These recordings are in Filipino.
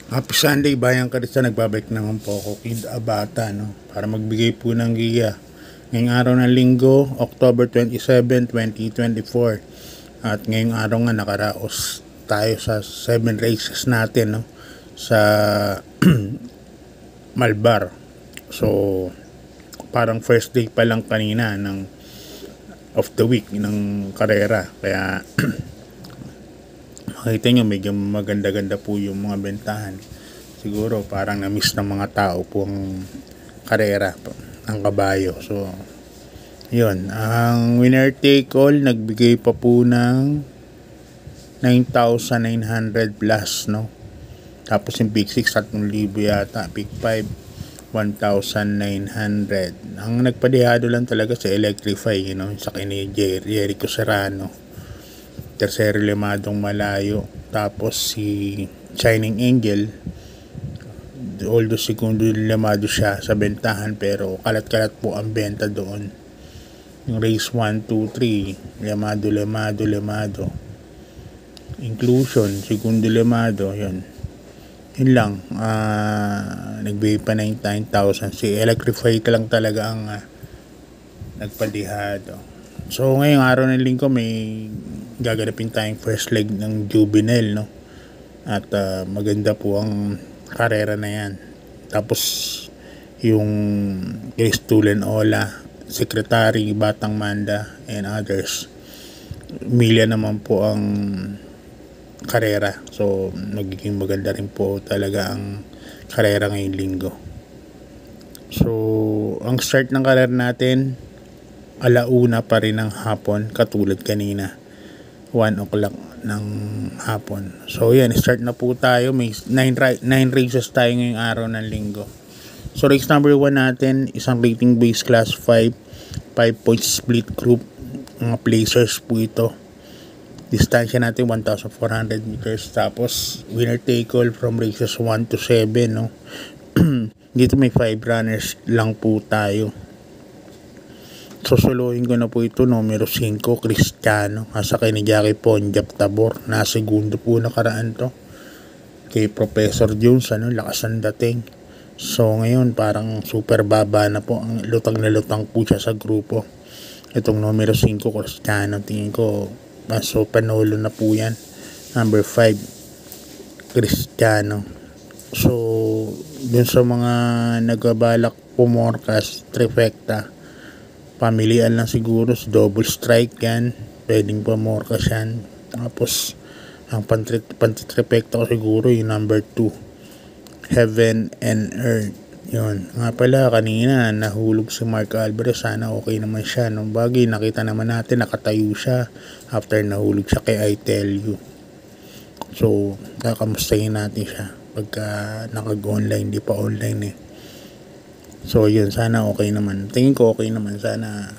Happy Sunday, Bayang Karista. Nagbabalik naman po ako, Kid Abata, no? Para magbigay po ng giga. Ngayong araw ng linggo, October 27, 2024. At ngayong araw nga nakaraos tayo sa 7 races natin, no? Sa Malbar. So, parang first day pa lang kanina of the week ng karera. Kaya makita nyo medyo maganda-ganda po yung mga bentahan. Siguro parang na-miss ng mga tao po ang karera ng kabayo. So yun, ang winner take all nagbigay pa po ng 9,900 plus, no? Tapos yung Big 6 3,000 yata, Big 5 1,900. Ang nagpadihado lang talaga sa Electrify, sa kini Jericho Serrano, Tercero Limadong Malayo, tapos si Shining Angel, although segundo Limado siya sa bentahan, pero kalat-kalat po ang benta doon. Yung race 1, 2, 3 Limado Inclusion, segundo Limado, yun lang. Nagbigay pa 9,000. Si Electrify ka lang talaga ang nagpadihado. So ngayong araw ng linggo may gaganapin tayong first leg ng Juvenile, no? At maganda po ang karera na yan. Tapos yung Chris Tulen Ola, Secretary, Batang Manda, and others. Milya naman po ang karera. So magiging maganda rin po talaga ang karera ngayong linggo. So ang start ng karera natin alauna pa rin ng hapon, katulad kanina 1 o'clock ng hapon. So yan, start na po tayo. May 9 races tayo ngayong araw ng linggo. So race number 1 natin, isang rating base class 5 point split group, mga placers po ito. Distansya natin 1,400 meters. Tapos winner take all from races 1 to 7, no? Dito may 5 runners lang po tayo. Susuluhin ko na po ito, numero 5, Cristiano. Kasakay ni Jackie Ponjap Tabor. Segundo po nakaraan to. Kay Professor Jones, lakas ang dating. So ngayon, parang super baba na po. Ang lutang na lutang po siya sa grupo. Itong numero 5, Cristiano. Tingin ko, so panolo na po yan. Number 5, Cristiano. So, dun sa mga nagabalak pumorkas, trifecta, pamilian lang siguro, double strike yan, pwedeng pamorkas yan. Tapos ang pantitrepekta ko siguro yung number 2, Heaven and Earth. Yun nga pala, kanina nahulog si Mark Alvarez. Sana okay naman siya, no? Bagay, nakita naman natin nakatayo siya after nahulog siya kay I Tell You. So kakamustahin natin siya pagka nakag-online, di pa online eh. So yun, sana okay naman. Tingin ko okay naman. Sana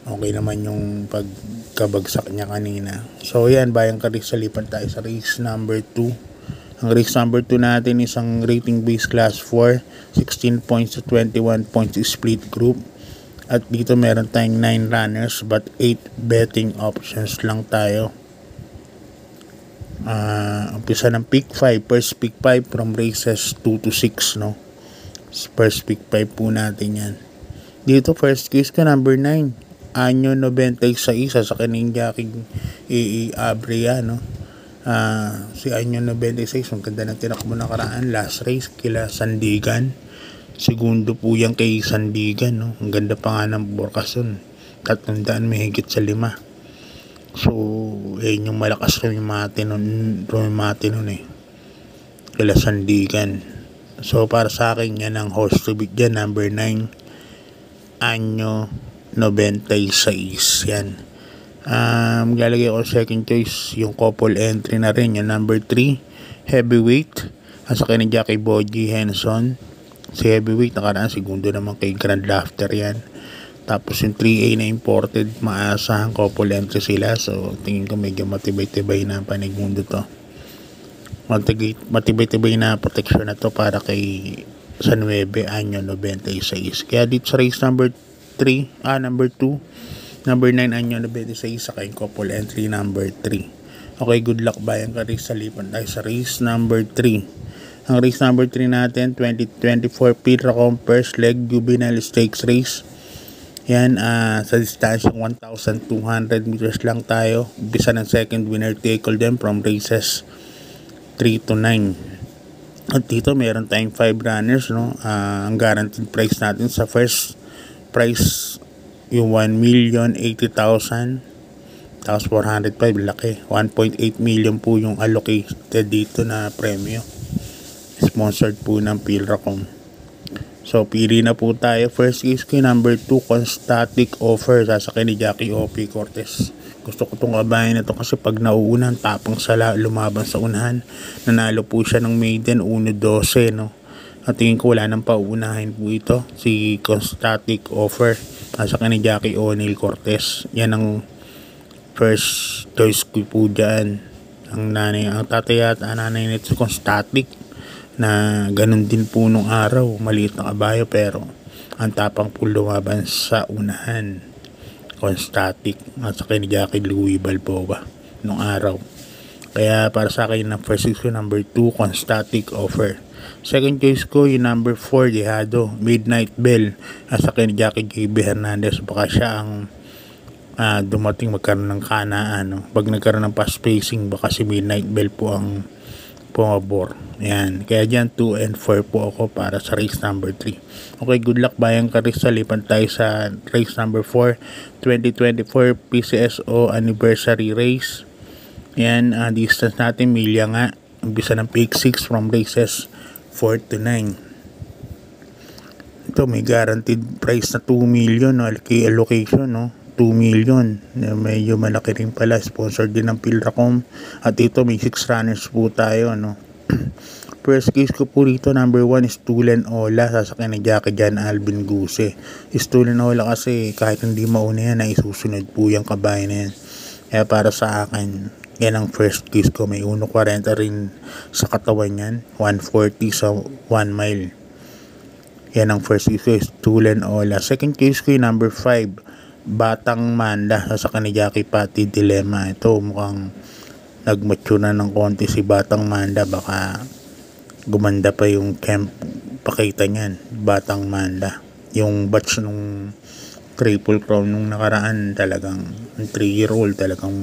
okay naman yung pagkabagsak niya kanina. So yan, Bayang Karista, lipat tayo sa race number 2. Ang race number 2 natin is ang rating base class 4, 16 points to 21 points split group. At dito meron tayong 9 runners but 8 betting options lang tayo. Umpisa ng pick 5, first pick 5 from races 2 to 6, no? First pick 5 po natin yan. Dito first case ko number 9, Anyo 96 sa kaning Jackie Abria, no? Si Anyo 96, ang ganda ng tinakbo na karaan. Last race kila Sandigan, segundo po yan kay Sandigan, no? Ang ganda pa nga ng borkason, 300 may higit sa 5. So yun yung malakas rin yung mati nun eh, kila Sandigan. So para sa akin yan ang horse to beat dyan, number 9, Anyo 96 yan. Maglalagay ako second choice, yung couple entry na rin, yung number 3, Heavyweight, sa akin ni Jackie Boji Henson. Si Heavyweight nakaraan, segundo naman kay Grand Laughter yan. Tapos yung 3A na imported, maasahang couple entry sila. So tingin ko medyo matibay-tibay na panigmundo to. Matibay-tibay na protection na to para kay San 9, Anyo 96. Kaya dito sa race number 2, number 9, Anyo 96, saka yung couple entry number 3. Okay, good luck, Bayang Karista. Lipan tayo sa race number 3. Ang race number 3 natin, 2024 Pilracom First Leg Juvenile Stakes Race. Yan, sa distansya 1,200 meters lang tayo. Bisa ng second winner take all them from races 3 to 9. At dito meron tayong 5 runners, no? Ang guaranteed price natin sa first price yung 1,080,000. Tapos 405, laki. 1.8 million po yung allocated dito na premyo. Sponsored po ng Pilracom. So, pili na po tayo. First case ko, number 2, Constatic Offer. Sasakay ni Jackie O.P. Cortez. Gusto ko itong kabayan na ito kasi pag nauunan, tapang sala, lumaban sa unahan. Nanalo po siya ng maiden, 1-12, no? At tingin ko wala nang pauunahin po ito. Si Constatic Offer. Sasakay ni Jackie O'Neil Cortez. Yan ang first choice ko po dyan. Ang tatay at nanay nito si Constatic, na ganun din po nung araw, maliit na kabayo pero ang tapang po lumaban sa unahan. Constatic at sa ni Jackie Louie Balboa nung araw. Kaya para sa akin ng first choice ko, number 2, Constatic Offer. Second choice ko yung number 4, Dejado, Midnight Bell. At sa ni Jackie J.B. Hernandez. Baka siya ang dumating magkaroon ng kanaan, no? Pag nagkaroon ng pass spacing, baka si Midnight Bell po ang pumabor. Ayan. Kaya dyan 2 and 4 po ako para sa race number 3. Okay, good luck Bayang Karissa. Lipan tayo sa race number 4, 2024 PCSO Anniversary Race. Ayan, distance natin milya nga. Umpisa ng pick 6 from races 4 to 9. Ito may guaranteed price na 2 million, no? Allocation, no? 2 million. Medyo malaki rin pala. Sponsored din ng Pilracom. At ito may 6 runners po tayo, no? First case ko po rito, number 1 is Stolen Ola. Sasakyan ni Jackie Jan Alvin Guse. Stolen Ola kasi kahit hindi mauna yan, ay isusunod po yung kabayan na yan. Kaya para sa akin, yan ang first case ko. May 1.40 rin sa katawan yan. 140 sa 1 mile. Yan ang first case ko, Stolen Ola. Second case ko yung number 5, Batang Manda. Sasakyan ni Jackie Pati Dilemma. Ito mukhang nag-mature na ng konti si Batang Manda. Baka gumanda pa yung camp pakita niyan. Batang Manda. Yung batch nung Triple Crown nung nakaraan, talagang 3-year-old, talagang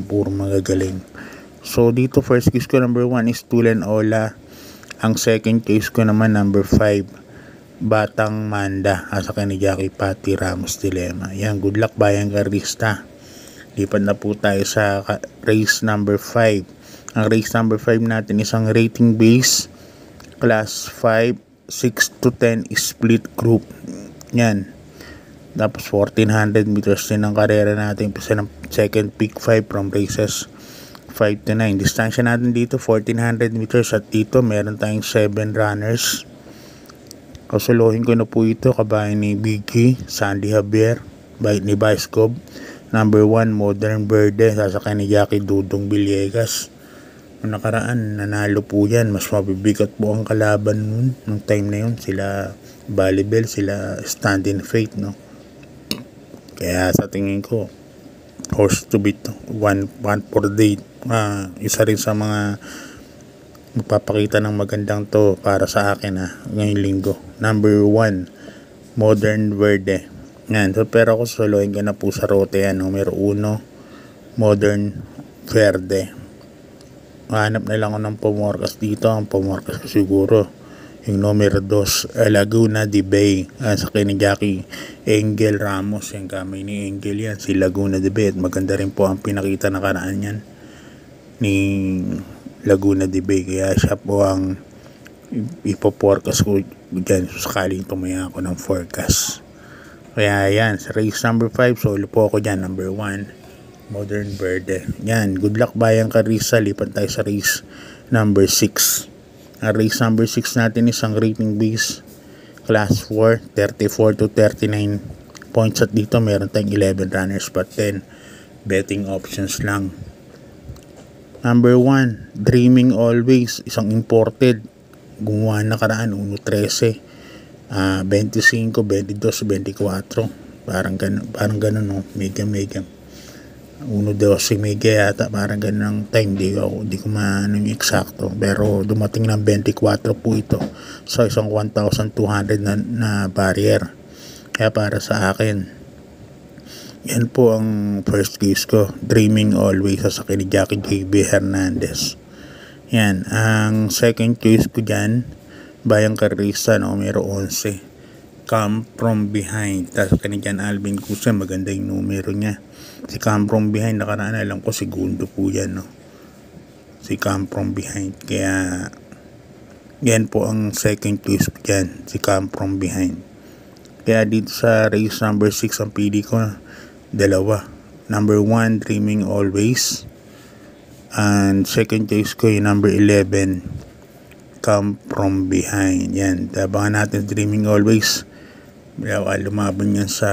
puro magagaling. So dito first case ko number 1 is Stolen Ola. Ang second case ko naman number 5, Batang Manda. Asa ni Jackie Pati Ramos Dilemma. Yan, good luck Bayang Karista. Lipat na po tayo sa race number 5. Ang race number 5 natin isang rating base class 5, 6 to 10 split group. Yan. Tapos 1,400 meters din ang karera natin. Pisa ng second pick 5 from races 5 to 9. Distansya natin dito 1,400 meters at dito meron tayong 7 runners. Kasuluhin ko na po ito kabayan ni Biggie, Sandy Javier, ni Vice Cobb. Number 1, Modern Verde. Sasakay ni Jackie Dudong Villegas. Nung nakaraan, nanalo po yan. Mas mabibigat po ang kalaban nun. Nung time na yun, sila Balibel, sila Stand in Faith, no? Kaya sa tingin ko, horse to beat, one for date. Isa rin sa mga magpapakita ng magandang to para sa akin ngayong linggo. Number 1, Modern Verde. Yan. So, pero ako solohin ka na po sa rote yan. Numero 1, Modern Verde. Hanap na lang ako ng pumorkas dito. Ang pumorkas ko siguro yung numero 2, Laguna de Bay. Sa kay ni Jackie Angel Ramos. Yung kamay ni Angel yan, si Laguna de Bay. At maganda rin po ang pinakita na karaan yan ni Laguna de Bay. Kaya siya po ang ipoporcast ko dyan sakaling tumaya ako ng forecast. Kaya yan, sa race number 5, solo po ako dyan, number 1, Modern Verde. Yan, good luck Bayang Karissa. Lipat tayo sa race number 6. Ang race number 6 natin isang rating base class 4, 34 to 39 points. At dito meron tayong 11 runners but 10 betting options lang. Number 1, Dreaming Always, isang imported. Gumawa nakaraan, 1.13. 25, 22, 24. Parang ganun, no? Medium. 1:12 yata, parang ganun time, di ko maano yung eksakto, pero dumating ng 24 po ito sa isang 1,200 na barrier. Kaya para sa akin, yan po ang first case ko, Dreaming Always sa sakin ni Jackie J.B. Hernandez. Yan, ang second case ko dyan, Bayang Carrista, numero 11, Come From Behind. Tapos kanigyan Alvin Cusa, maganda yung numero niya. Si Come From Behind, nakaraan alam ko segundo po yan, no? Si Come From Behind. Kaya yan po ang second case ko dyan, si Come From Behind. Kaya dito sa race number 6 ang pili ko, dalawa. Number 1, Dreaming Always. And second case ko yung number 11, Come From Behind. Yan, tabangan natin Dreaming Always. Lumaban yan sa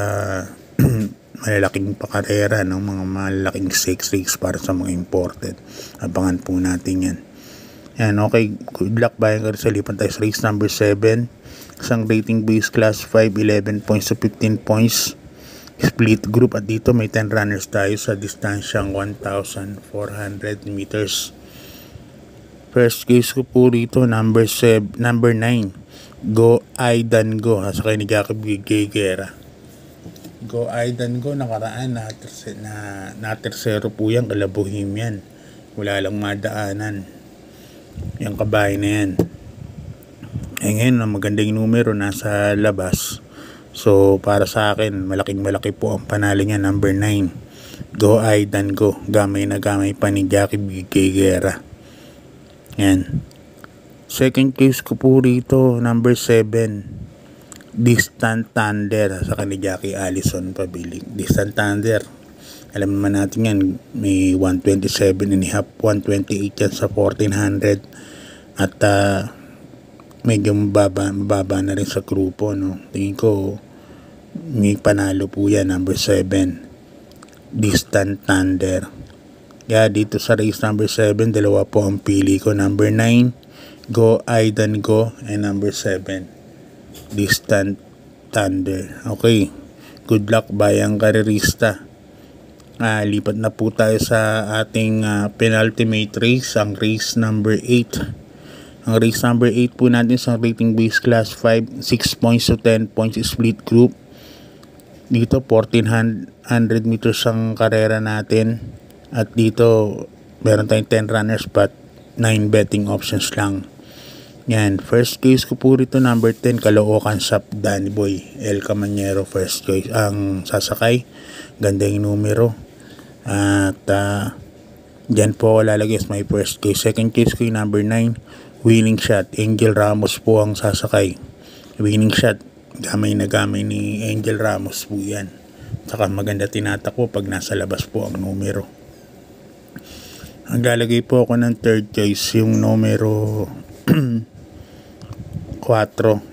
malalaking pakarera ng mga malalaking stakes race para sa mga imported. Abangan po natin yan. Yan, okay, good luck Bayang Carrista. Lipan tayo sa race number 7, isang rating base class 5, 11 points to 15 points split group, at dito may 10 runners tayo sa distansyang 1,400 meters. First case ko po rito, number 9, Go Aidan Go, sa kay ni Jackie Guerra. Go Aidan Go, nakaraan na tersero po yan, kala Bohemian. Wala lang madaanan yung kabahay na yan. Ngayon, magandang numero nasa labas. So para sa akin, malaki po ang panalo niya, number 9, Go Aidan Go. Gamay na gamay pa ni Jackie Guerra. Yan. Second case ko po rito, number 7, Distant Thunder, sa ni Jackie Allison Pabiling. Distant Thunder, alam naman natin yan, may 127.5, 128 yan sa 1400. At medyo mababa na rin sa grupo, no? Tingin ko may panalo po yan, number 7, Distant Thunder. Kaya dito sa race number 7, dalawa po ang pili ko, number 9, Go Aidan Go, and number 7, Distant Thunder. Okay, good luck Bayang Carrista. Lipat na po tayo sa ating penultimate race, ang race number 8. Ang race number 8 po natin sa rating base class 5, 6 points to 10 points split group. Dito 1,400 meters ang karera natin, at dito meron tayong 10 runners but 9 betting options lang. Yan, first case ko po rito, number 10, Caloocan Shop, Danny Boy El Camanero, first case ang sasakay. Ganda yung numero. At dyan po ako lalagay as my first case. Second case ko yung number 9, Winning Shot, Angel Ramos po ang sasakay. Winning Shot, gamay na gamay ni Angel Ramos po yan. Saka maganda tinatakbo pag nasa labas po ang numero. Ang lalagay po ako ng third choice, yung numero 4.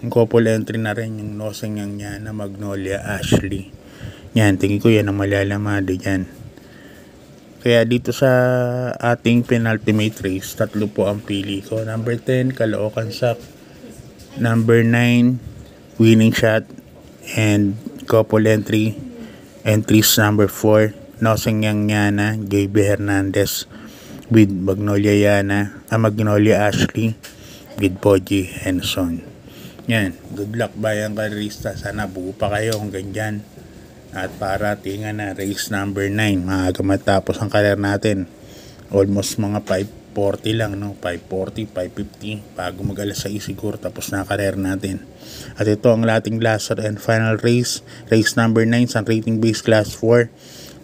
Yung couple entry na rin, yung nosing niya na Magnolia Ashley. Yan, tingin ko yan ang malalamado dyan. Kaya dito sa ating penultimate race, 3 po ang pili ko. Number 10, Caloocan Shop. Number 9, Winning Shot. And couple entries number 4, Nosing Yana, J.B. Hernandez with Magnolia Ashley with Boji Henson. Yan, good luck Bayang Carrista. Sana buo pa kayo hanggang dyan. At para tingan na race number 9, maaga matapos ang karir natin. Almost mga 5:40 lang, no? 5:40, 5:50 bago mag-alas 6 siguro tapos na karir natin. At ito ang ating last and final race, race number 9 sa rating base class 4,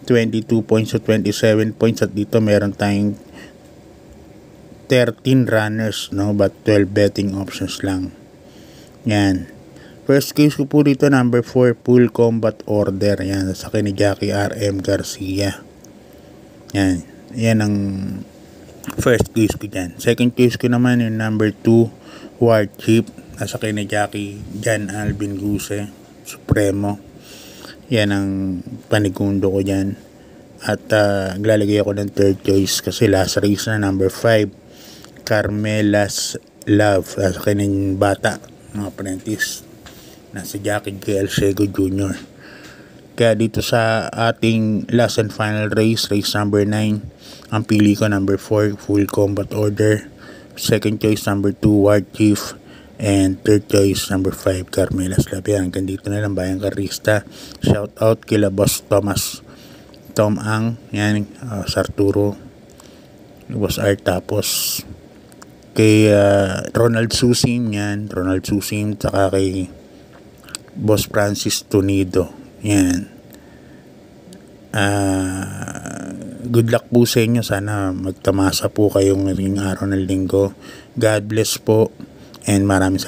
22 points to 27 points. At dito meron tayong 13 runners, no, but 12 betting options lang. Yan. First case ko po dito, number 4, Full Combat Order. Yan, sa akin ni Jackie R.M. Garcia. Yan. Yan ang first case ko dyan. Second case ko naman yung number 2, War Chief. Nasa akin ni Jackie Jan Alvin Guse, Supremo. Yan ang panigundo ko dyan. At lalagay ako ng third choice kasi last race na, number 5, Carmela's Love. Nasa akin yung bata, mga apprentice, nasa Jackie G.L. Sego Jr. Kaya dito sa ating last and final race number 9, ang pili ko number 4, Full Combat Order. Second choice number 2, War Chief. And third choice number 5, Carmela Slavian. Hanggang dito na lang, Bayang Karista. Shout out kila Boss Thomas, Tom Ang, yan, Sarturo, Boss Art, tapos kay Ronald Susim, yan, Ronald Susim, saka kay Boss Francis Tunido, yan. Good luck po sa inyo, sana magtamasa po kayong ngayong araw ng linggo. God bless po, and maraming salamat.